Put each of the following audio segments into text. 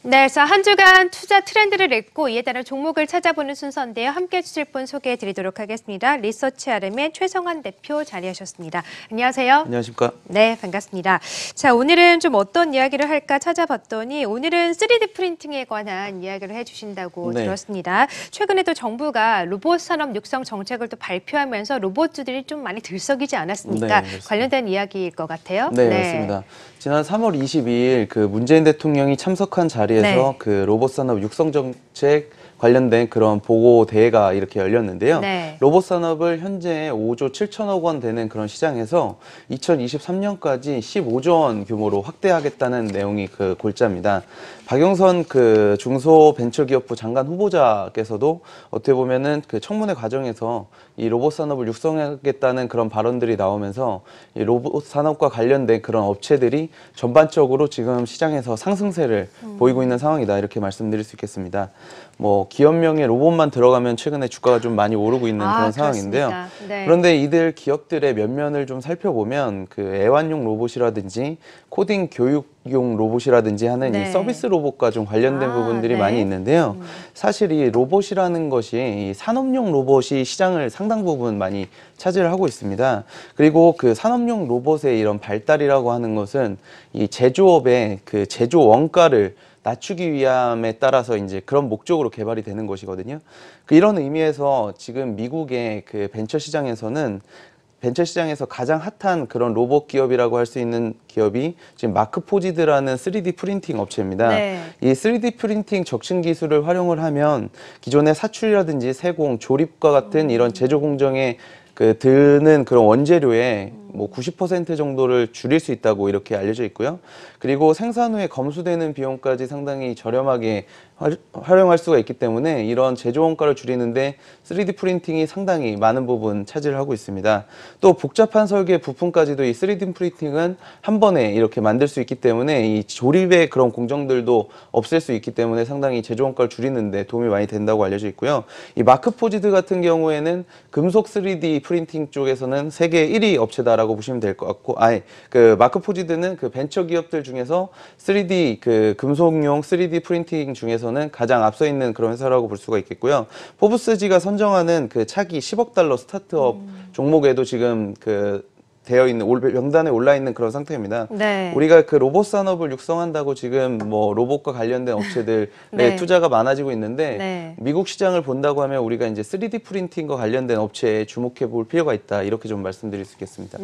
네, 그래서 한 주간 투자 트렌드를 읽고 이에 따른 종목을 찾아보는 순서인데요. 함께해 주실 분 소개해 드리도록 하겠습니다. 리서치 RM의 최성환 대표 자리하셨습니다. 안녕하세요. 안녕하십니까. 네, 반갑습니다. 자, 오늘은 좀 어떤 이야기를 할까 찾아봤더니 오늘은 3D 프린팅에 관한 이야기를 해주신다고 들었습니다. 최근에도 정부가 로봇 산업 육성 정책을 또 발표하면서 로봇주들이 좀 많이 들썩이지 않았습니까? 관련된 이야기일 것 같아요. 네, 맞습니다. 지난 3월 22일 그 문재인 대통령이 참석한 자리에서 그 로봇 산업 육성 정책 관련된 그런 보고 대회가 이렇게 열렸는데요. 로봇 산업을 현재 5조 7천억 원 되는 그런 시장에서 2023년까지 15조 원 규모로 확대하겠다는 내용이 그 골자입니다. 박영선 그 중소벤처기업부 장관 후보자께서도 어떻게 보면은 그 청문회 과정에서 이 로봇 산업을 육성하겠다는 그런 발언들이 나오면서 이 로봇 산업과 관련된 그런 업체들이 전반적으로 지금 시장에서 상승세를 보이고 있는 상황이다, 이렇게 말씀드릴 수 있겠습니다. 뭐 기업명에 로봇만 들어가면 최근에 주가가 좀 많이 오르고 있는 그런 상황인데요. 그런데 이들 기업들의 면면을 좀 살펴보면 그 애완용 로봇이라든지 코딩 교육용 로봇이라든지 하는 이 서비스 로봇과 좀 관련된 부분들이 많이 있는데요. 사실 이 로봇이라는 것이 이 산업용 로봇이 시장을 상당 부분 많이 차지를 하고 있습니다. 그리고 그 산업용 로봇의 이런 발달이라고 하는 것은 이 제조업의 그 제조 원가를 낮추기 위함에 따라서 이제 그런 목적으로 개발이 되는 것이거든요. 이런 의미에서 지금 미국의 그 벤처 시장에서는 가장 핫한 그런 로봇 기업이라고 할 수 있는 기업이 지금 마크포지드라는 3D 프린팅 업체입니다. 이 3D 프린팅 적층 기술을 활용을 하면 기존의 사출이라든지 세공, 조립과 같은 이런 제조 공정에 그 드는 그런 원재료의 뭐 90% 정도를 줄일 수 있다고 이렇게 알려져 있고요. 그리고 생산 후에 검수되는 비용까지 상당히 저렴하게 활용할 수가 있기 때문에 이런 제조 원가를 줄이는데 3D 프린팅이 상당히 많은 부분 차지를 하고 있습니다. 또 복잡한 설계 부품까지도 이 3D 프린팅은 한 번에 이렇게 만들 수 있기 때문에 이 조립의 그런 공정들도 없앨 수 있기 때문에 상당히 제조 원가를 줄이는데 도움이 많이 된다고 알려져 있고요. 이 마크포지드 같은 경우에는 금속 3D 프린팅 쪽에서는 세계 1위 업체다라고 보시면 될 것 같고, 그 마크포지드는 그 벤처 기업들 중에서 3D 그 금속용 3D 프린팅 중에서는 가장 앞서 있는 그런 회사라고 볼 수가 있겠고요. 포브스지가 선정하는 그 차기 10억 달러 스타트업 종목에도 지금 그 되어 있는 명단에 올라 있는 그런 상태입니다. 우리가 그 로봇 산업을 육성한다고 지금 뭐 로봇과 관련된 업체들의 투자가 많아지고 있는데 미국 시장을 본다고 하면 우리가 이제 3D 프린팅과 관련된 업체에 주목해 볼 필요가 있다, 이렇게 좀 말씀드릴 수 있겠습니다.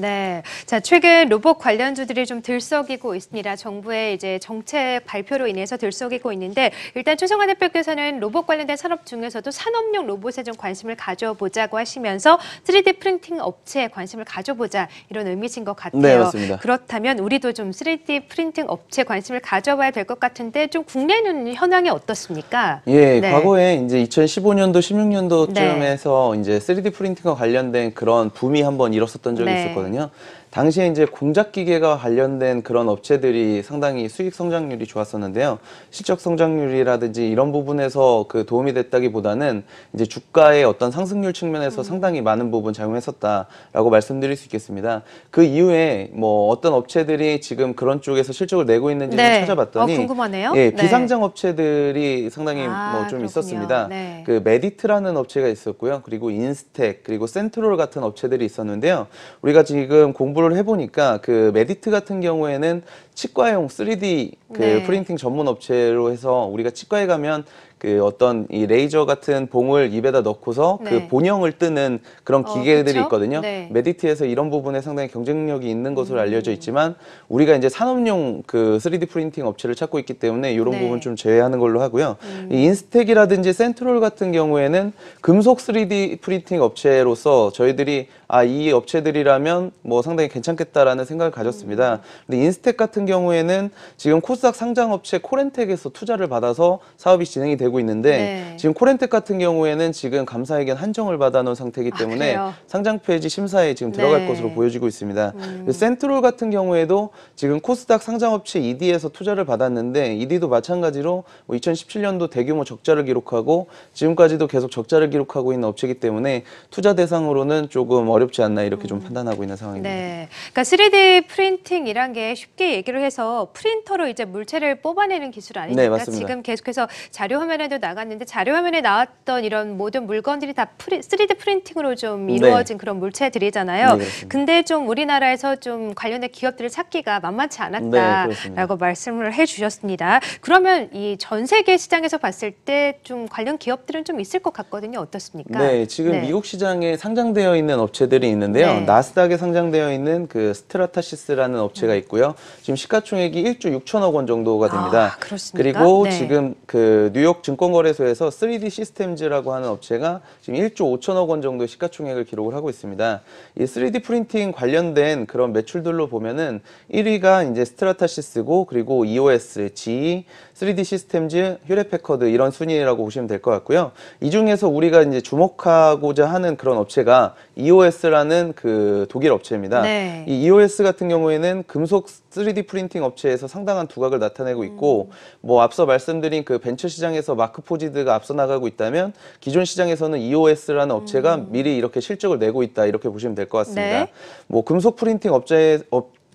자, 최근 로봇 관련주들이 좀 들썩이고 있습니다. 정부의 이제 정책 발표로 인해서 들썩이고 있는데, 일단 최성환 대표께서는 로봇 관련된 산업 중에서도 산업용 로봇에 좀 관심을 가져보자고 하시면서 3D 프린팅 업체에 관심을 가져보자, 이런 의미신 것 같아요. 네, 맞습니다. 그렇다면 우리도 좀 3D 프린팅 업체 관심을 가져봐야 될 것 같은데, 좀 국내는 현황이 어떻습니까? 과거에 이제 2015년도, 16년도쯤에서 이제 3D 프린팅과 관련된 그런 붐이 한번 일었었던 적이 있었거든요. 당시에 이제 공작 기계가 관련된 그런 업체들이 상당히 수익 성장률이 좋았었는데요. 실적 성장률이라든지 이런 부분에서 그 도움이 됐다기보다는 이제 주가의 어떤 상승률 측면에서 상당히 많은 부분 작용했었다라고 말씀드릴 수 있겠습니다. 그 이후에 뭐 어떤 업체들이 지금 그런 쪽에서 실적을 내고 있는지 좀 찾아봤더니 궁금하네요. 비상장 업체들이 상당히 뭐 좀 있었습니다. 그 메디트라는 업체가 있었고요. 그리고 인스텍, 그리고 센트롤 같은 업체들이 있었는데요. 우리가 지금 공부를 해보니까 그 메디트 같은 경우에는 치과용 3D 그 프린팅 전문 업체로 해서 우리가 치과에 가면 그 어떤 이 레이저 같은 봉을 입에다 넣고서 그 본형을 뜨는 그런 기계들이 있거든요. 메디트에서 이런 부분에 상당히 경쟁력이 있는 것으로 알려져 있지만 우리가 이제 산업용 그 3D 프린팅 업체를 찾고 있기 때문에 이런 부분 좀 제외하는 걸로 하고요. 이 인스텍이라든지 센트롤 같은 경우에는 금속 3D 프린팅 업체로서 저희들이 이 업체들이라면 뭐 상당히 괜찮겠다라는 생각을 가졌습니다. 근데 인스텍 같은 경우에는 지금 코스닥 상장업체 코렌텍에서 투자를 받아서 사업이 진행이 되고 알고 있는데 지금 코렌텍 같은 경우에는 지금 감사의견 한정을 받아놓은 상태이기 때문에 상장 폐지 심사에 지금 들어갈 것으로 보여지고 있습니다. 센트롤 같은 경우에도 지금 코스닥 상장업체 ED에서 투자를 받았는데 ED도 마찬가지로 2017년도 대규모 적자를 기록하고 지금까지도 계속 적자를 기록하고 있는 업체이기 때문에 투자 대상으로는 조금 어렵지 않나 이렇게 좀 판단하고 있는 상황입니다. 네, 그러니까 3D 프린팅이란 게 쉽게 얘기를 해서 프린터로 이제 물체를 뽑아내는 기술 아닙니까? 네, 맞습니다. 지금 계속해서 자료 화면에도 나갔는데 자료 화면에 나왔던 이런 모든 물건들이 다 3D 프린팅으로 좀 이루어진 그런 물체들이잖아요. 네, 근데 좀 우리나라에서 좀 관련된 기업들을 찾기가 만만치 않았다라고 말씀을 해주셨습니다. 그러면 이 전 세계 시장에서 봤을 때 좀 관련 기업들은 좀 있을 것 같거든요. 어떻습니까? 네, 지금 미국 시장에 상장되어 있는 업체들이 있는데요. 나스닥에 상장되어 있는 그 스트라타시스라는 업체가 있고요. 지금 시가총액이 1조 6천억 원 정도가 됩니다. 그렇습니까? 그리고 지금 그 뉴욕 증권거래소에서 3D 시스템즈라고 하는 업체가 지금 1조 5천억 원 정도의 시가총액을 기록을 하고 있습니다. 이 3D 프린팅 관련된 그런 매출들로 보면은 1위가 이제 스트라타시스고 그리고 EOS, GE, 3D 시스템즈, 휴렛패커드 이런 순위라고 보시면 될 것 같고요. 이 중에서 우리가 이제 주목하고자 하는 그런 업체가 EOS라는 그 독일 업체입니다. 이 EOS 같은 경우에는 금속 3D 프린팅 업체에서 상당한 두각을 나타내고 있고 뭐 앞서 말씀드린 그 벤처 시장에서 마크포지드가 앞서 나가고 있다면 기존 시장에서는 EOS라는 업체가 미리 이렇게 실적을 내고 있다 이렇게 보시면 될 것 같습니다. 뭐 금속 프린팅 업체에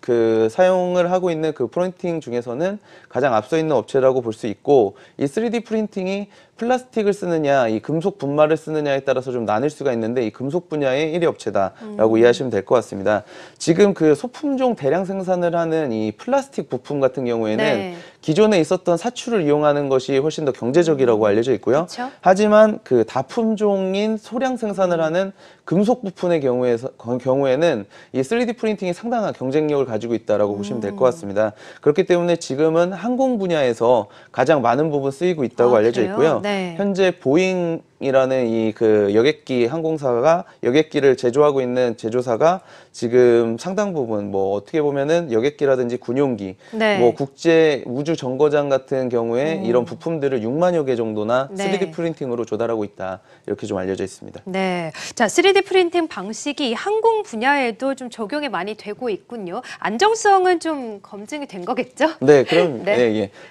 그 사용을 하고 있는 그 프린팅 중에서는 가장 앞서 있는 업체라고 볼 수 있고 이 3D 프린팅이 플라스틱을 쓰느냐, 이 금속 분말을 쓰느냐에 따라서 좀 나뉠 수가 있는데 이 금속 분야의 1위 업체다라고 이해하시면 될 것 같습니다. 지금 그 소품종 대량 생산을 하는 이 플라스틱 부품 같은 경우에는 기존에 있었던 사출을 이용하는 것이 훨씬 더 경제적이라고 알려져 있고요. 하지만 그 다품종인 소량 생산을 하는 금속 부품의 경우에는 이 3D 프린팅이 상당한 경쟁력을 가지고 있다라고 보시면 될 것 같습니다. 그렇기 때문에 지금은 항공 분야에서 가장 많은 부분 쓰이고 있다고 알려져 있고요. 현재 보잉이라는 이 그 여객기 항공사가 여객기를 제조하고 있는 제조사가 지금 상당 부분 뭐 어떻게 보면은 여객기라든지 군용기, 뭐 국제 우주 정거장 같은 경우에 이런 부품들을 6만여 개 정도나 3D 프린팅으로 조달하고 있다 이렇게 좀 알려져 있습니다. 네, 자 3D 프린팅 방식이 항공 분야에도 좀 적용이 많이 되고 있군요. 안정성은 좀 검증이 된 거겠죠? 네, 그럼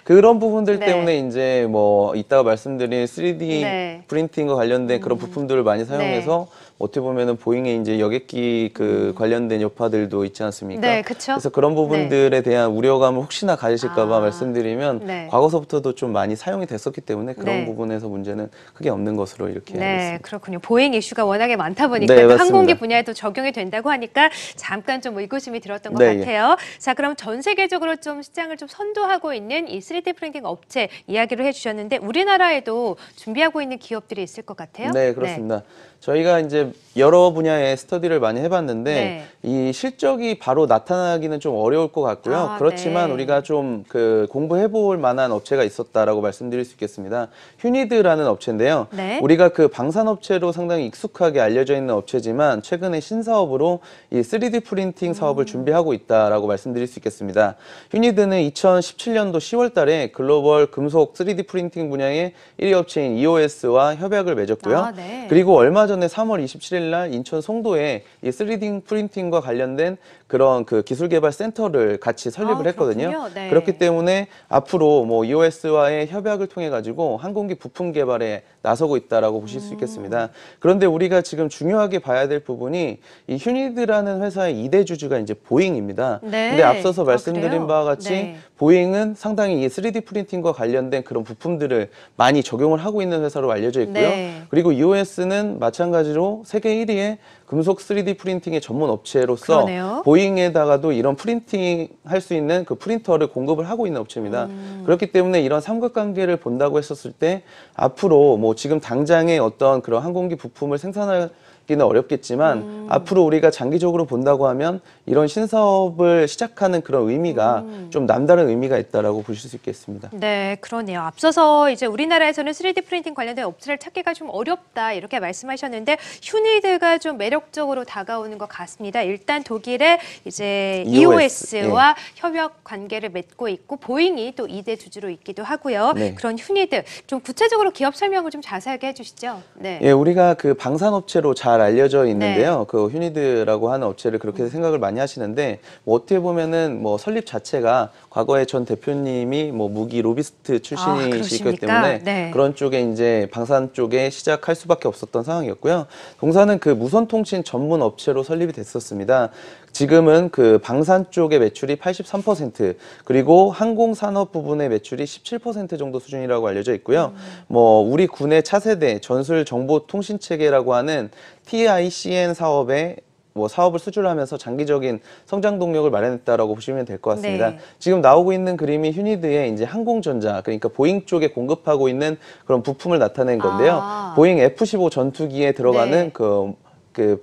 그런 부분들 때문에 이제 뭐 이따가 말씀드린 3D 프린팅과 관련된 그런 부품들을 많이 사용해서 어떻게 보면은 보잉의 이제 여객기 그 관련된 여파들도 있지 않습니까? 그래서 그런 부분들에 대한 우려감을 혹시나 가지실까봐 말씀드리면 과거서부터도 좀 많이 사용이 됐었기 때문에 그런 부분에서 문제는 크게 없는 것으로 이렇게 알고 있습니다. 그렇군요. 보잉 이슈가 워낙에 많다 보니까 또 항공기 분야에도 적용이 된다고 하니까 잠깐 좀 의구심이 들었던 것 같아요. 자, 그럼 전 세계적으로 좀 시장을 좀 선도하고 있는 이 3D 프린팅 업체 이야기를 해주셨는데 우리나라에도 준비하고 있는 기업들이 있을 것 같아요. 네, 그렇습니다. 저희가 이제 여러 분야의 스터디를 많이 해봤는데 이 실적이 바로 나타나기는 좀 어려울 것 같고요. 그렇지만 우리가 좀 그 공부해볼 만한 업체가 있었다라고 말씀드릴 수 있겠습니다. 휴니드라는 업체인데요. 우리가 그 방산업체로 상당히 익숙하게 알려져 있는 업체지만 최근에 신사업으로 이 3D 프린팅 사업을 준비하고 있다라고 말씀드릴 수 있겠습니다. 휴니드는 2017년도 10월 달에 글로벌 금속 3D 프린팅 분야의 1위 업체인 EOS와 협약을 맺었고요. 그리고 얼마 전에 3월 27일 날 인천 송도에 이 3D 프린팅과 관련된 그런 그 기술 개발 센터를 같이 설립을 했거든요. 그렇기 때문에 앞으로 뭐 EOS와의 협약을 통해 가지고 항공기 부품 개발에 나서고 있다라고 보실 수 있겠습니다. 그런데 우리가 지금 중요하게 봐야 될 부분이 이 휴니드라는 회사의 2대 주주가 이제 보잉입니다. 근데 앞서서 말씀드린 바와 같이 보잉은 상당히 이 3D 프린팅과 관련된 그런 부품들을 많이 적용을 하고 있는 회사로 알려져 있고요. 그리고 EOS는 마찬가지로 세계 1위의 금속 3D 프린팅의 전문 업체로서 보잉에다가도 이런 프린팅 할 수 있는 그 프린터를 공급을 하고 있는 업체입니다. 그렇기 때문에 이런 삼각관계를 본다고 했었을 때 앞으로 뭐 지금 당장의 어떤 그런 항공기 부품을 생산할 기는 어렵겠지만 앞으로 우리가 장기적으로 본다고 하면 이런 신사업을 시작하는 그런 의미가 좀 남다른 의미가 있다라고 보실 수 있겠습니다. 네, 그러네요. 앞서서 이제 우리나라에서는 3D 프린팅 관련된 업체를 찾기가 좀 어렵다 이렇게 말씀하셨는데 휴니드가 좀 매력적으로 다가오는 것 같습니다. 일단 독일의 이제 EOS와 협력 관계를 맺고 있고 보잉이 또 2대 주주로 있기도 하고요. 네. 그런 휴니드 좀 구체적으로 기업 설명을 좀 자세하게 해주시죠. 네. 예, 우리가 그 방산업체로 잘 알려져 있는데요. 그 휴니드라고 하는 업체를 그렇게 생각을 많이 하시는데 뭐 어떻게 보면은 뭐 설립 자체가 과거에 전 대표님이 뭐 무기 로비스트 출신이시기 때문에 그런 쪽에 이제 방산 쪽에 시작할 수밖에 없었던 상황이었고요. 동사는 그 무선통신 전문 업체로 설립이 됐었습니다. 지금은 그 방산 쪽의 매출이 83% 그리고 항공산업 부분의 매출이 17% 정도 수준이라고 알려져 있고요. 뭐 우리 군의 차세대 전술정보통신체계라고 하는 TICN 사업에 뭐 사업을 수주하면서 장기적인 성장 동력을 마련했다라고 보시면 될 것 같습니다. 네. 지금 나오고 있는 그림이 휴니드의 이제 항공전자, 그러니까 보잉 쪽에 공급하고 있는 그런 부품을 나타낸 건데요. 보잉 F-15 전투기에 들어가는 그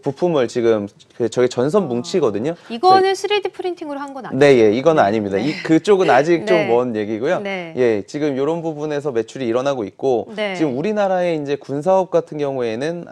부품을 지금 저게 전선 뭉치거든요. 이거는 3D 프린팅으로 한 건 아니죠? 네, 예, 이건 아닙니다. 그쪽은 아직 좀 먼 얘기고요. 네. 예, 지금 이런 부분에서 매출이 일어나고 있고 지금 우리나라의 이제 군사업 같은 경우에는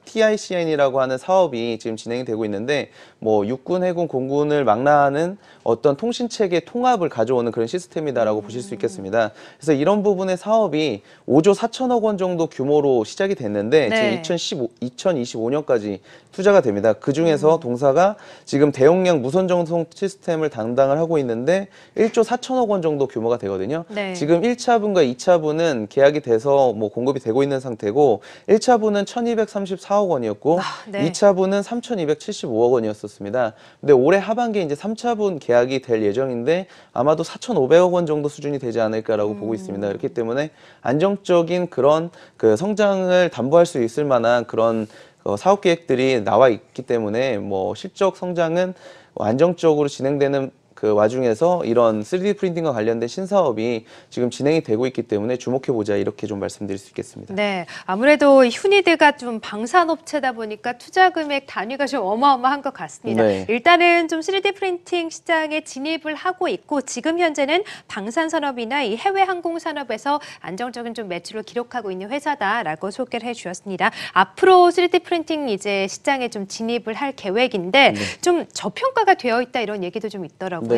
TICN이라고 하는 사업이 지금 진행이 되고 있는데 뭐 육군, 해군, 공군을 망라하는 어떤 통신체계 통합을 가져오는 그런 시스템이다라고 보실 수 있겠습니다. 그래서 이런 부분의 사업이 5조 4천억 원 정도 규모로 시작이 됐는데 지금 2025년까지 투자가 됩니다. 그중에서 동사가 지금 대용량 무선정송 시스템을 담당을 하고 있는데 1조 4천억 원 정도 규모가 되거든요. 지금 1차분과 2차분은 계약이 돼서 뭐 공급이 되고 있는 상태고 1차분은 1,234억 원이었고 2차분은 3,275억 원이었었습니다. 근데 올해 하반기에 이제 3차분 계약이 될 예정인데 아마도 4,500억 원 정도 수준이 되지 않을까라고 보고 있습니다. 그렇기 때문에 안정적인 그런 그 성장을 담보할 수 있을 만한 그런 사업 계획들이 나와 있기 때문에 뭐 실적 성장은 안정적으로 진행되는 그 와중에서 이런 3D 프린팅과 관련된 신사업이 지금 진행이 되고 있기 때문에 주목해보자 이렇게 좀 말씀드릴 수 있겠습니다. 네, 아무래도 휴니드가 좀 방산업체다 보니까 투자 금액 단위가 좀 어마어마한 것 같습니다. 일단은 좀 3D 프린팅 시장에 진입을 하고 있고 지금 현재는 방산산업이나 이 해외 항공산업에서 안정적인 좀 매출을 기록하고 있는 회사다라고 소개를 해주셨습니다. 앞으로 3D 프린팅 이제 시장에 좀 진입을 할 계획인데 좀 저평가가 되어 있다 이런 얘기도 좀 있더라고요.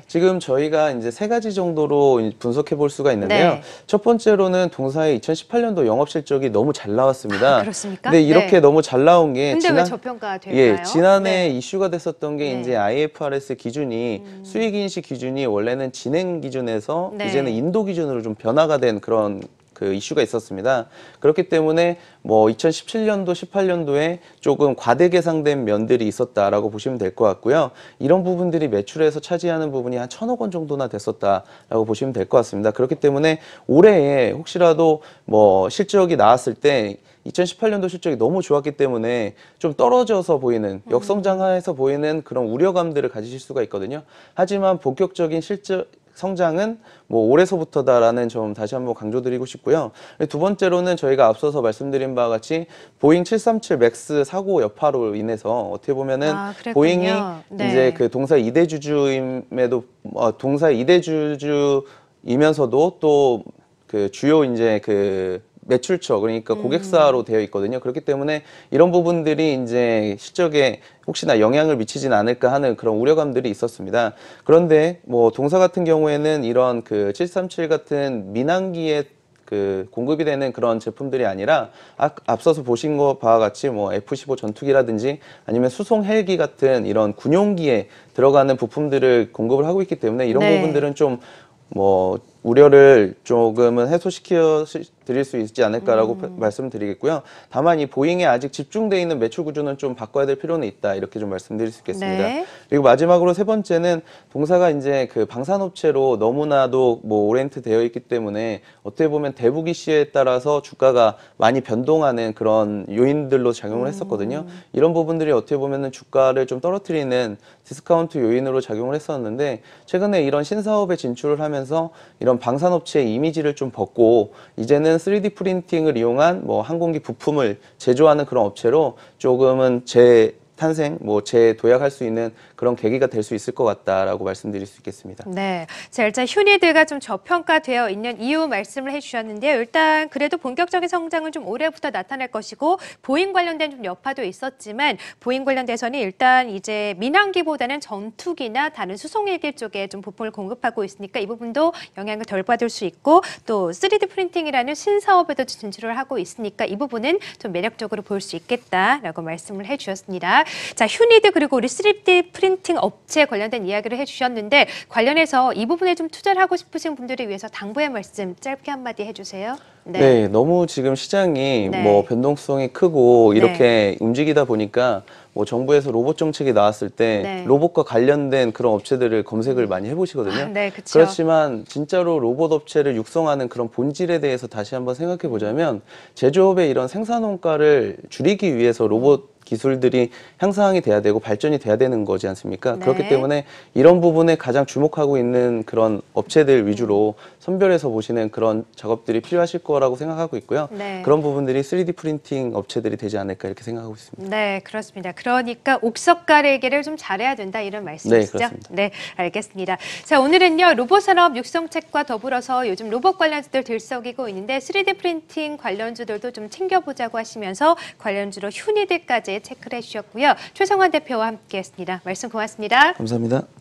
지금 저희가 이제 3가지 정도로 분석해 볼 수가 있는데요. 첫 번째로는 동사의 2018년도 영업 실적이 너무 잘 나왔습니다. 그렇습니까? 근데 이렇게 너무 잘 나온 게 근데 왜 저평가가 될까요? 지난해 이슈가 됐었던 게 이제 IFRS 기준이 수익 인식 기준이 원래는 진행 기준에서 이제는 인도 기준으로 좀 변화가 된 그런 그 이슈가 있었습니다. 그렇기 때문에 뭐 2017년도, 18년도에 조금 과대 계상된 면들이 있었다라고 보시면 될 것 같고요. 이런 부분들이 매출에서 차지하는 부분이 한 1,000억 원 정도나 됐었다라고 보시면 될 것 같습니다. 그렇기 때문에 올해에 혹시라도 뭐 실적이 나왔을 때 2018년도 실적이 너무 좋았기 때문에 좀 떨어져서 보이는 역성장하에서 보이는 그런 우려감들을 가지실 수가 있거든요. 하지만 본격적인 실적 성장은 뭐 올해서부터다라는 점 다시 한번 강조드리고 싶고요. 두 번째로는 저희가 앞서서 말씀드린 바와 같이 보잉 737 맥스 사고 여파로 인해서 어떻게 보면은 보잉이 이제 그 동사 2대 주주임에도 동사 2대 주주이면서도 또 그 주요 이제 그 매출처 그러니까 고객사로 되어 있거든요. 그렇기 때문에 이런 부분들이 이제 실적에 혹시나 영향을 미치진 않을까 하는 그런 우려감들이 있었습니다. 그런데 뭐 동사 같은 경우에는 이런 그 737 같은 민항기에 그 공급이 되는 그런 제품들이 아니라 앞서서 보신 것 바와 같이 뭐 F-15 전투기라든지 아니면 수송 헬기 같은 이런 군용기에 들어가는 부품들을 공급을 하고 있기 때문에 이런 부분들은 좀 뭐 우려를 조금은 해소시켜 드릴 수 있지 않을까라고 말씀드리겠고요. 다만 이 보잉에 아직 집중되어 있는 매출 구조는 좀 바꿔야 될 필요는 있다. 이렇게 좀 말씀드릴 수 있겠습니다. 그리고 마지막으로 세 번째는 동사가 이제 그 방산업체로 너무나도 뭐 오리엔트 되어 있기 때문에 어떻게 보면 대북 이슈에 따라서 주가가 많이 변동하는 그런 요인들로 작용을 했었거든요. 이런 부분들이 어떻게 보면은 주가를 좀 떨어뜨리는 디스카운트 요인으로 작용을 했었는데 최근에 이런 신사업에 진출을 하면서 이런 이런 방산업체의 이미지를 좀 벗고 이제는 3D 프린팅을 이용한 뭐 항공기 부품을 제조하는 그런 업체로 조금은 탄생, 재도약할 수 있는 그런 계기가 될 수 있을 것 같다라고 말씀드릴 수 있겠습니다. 네, 자, 일단 휴니드가 좀 저평가되어 있는 이유 말씀을 해주셨는데요. 일단 그래도 본격적인 성장은 좀 올해부터 나타날 것이고 보잉 관련된 좀 여파도 있었지만 보잉 관련돼서는 일단 이제 민항기보다는 전투기나 다른 수송헬기 쪽에 좀 부품을 공급하고 있으니까 이 부분도 영향을 덜 받을 수 있고 또 3D 프린팅이라는 신사업에도 진출을 하고 있으니까 이 부분은 좀 매력적으로 볼 수 있겠다라고 말씀을 해주셨습니다. 자, 휴니드 그리고 우리 3D 프린팅 업체 관련된 이야기를 해주셨는데 관련해서 이 부분에 좀 투자를 하고 싶으신 분들을 위해서 당부의 말씀 짧게 한마디 해주세요. 네, 너무 지금 시장이 네. 변동성이 크고 이렇게 움직이다 보니까 정부에서 로봇 정책이 나왔을 때 로봇과 관련된 그런 업체들을 검색을 많이 해보시거든요. 네, 그렇죠. 그렇지만 진짜로 로봇 업체를 육성하는 그런 본질에 대해서 다시 한번 생각해 보자면 제조업의 이런 생산 원가를 줄이기 위해서 로봇 기술들이 향상이 돼야 되고 발전이 돼야 되는 거지 않습니까? 네. 그렇기 때문에 이런 부분에 가장 주목하고 있는 그런 업체들 위주로 선별해서 보시는 그런 작업들이 필요하실 거라고 생각하고 있고요. 네. 그런 부분들이 3D 프린팅 업체들이 되지 않을까 이렇게 생각하고 있습니다. 네, 그렇습니다. 그러니까 옥석 가리기를 좀 잘해야 된다 이런 말씀이시죠? 네, 그렇습니다. 네, 알겠습니다. 자, 오늘은요 로봇 산업 육성책과 더불어서 요즘 로봇 관련주들 들썩이고 있는데 3D 프린팅 관련주들도 좀 챙겨보자고 하시면서 관련주로 휴니드까지 체크를 해주셨고요. 최성환 대표와 함께했습니다. 말씀 고맙습니다. 감사합니다.